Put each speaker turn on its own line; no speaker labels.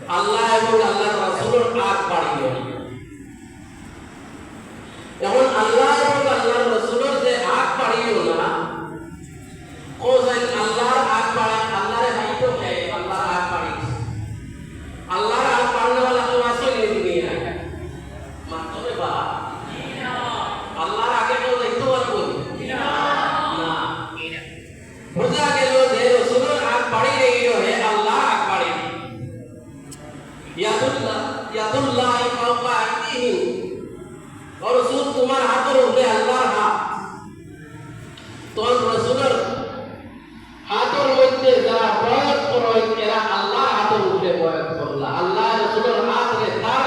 আল্লাহ এবং আল্লাহর রাসূলের আগ বাড়িয়ে এখন আল্লাহ এবং আল্লাহর রাসূলের যে আগ বাড়িয়ে না কোসাই আল্লাহর আগ বাড়া আল্লাহর হাইতো কে আল্লাহর আগ বাড়ি আল্লাহর আগ বাড়ানো वाला তো আসলে দুনিয়া মাত্রে বা আল্লাহর আগে তো যাইতো পারবো না বুঝা গেল যে রাসূলের আগ বাড়ি রইলো হে আল্লাহ আগ বাড়ি ইয়াদুল্লাহি ফাওকা আইদিহিম और रसूल तुम्हारे हाथों में अल्लाह हाथ तो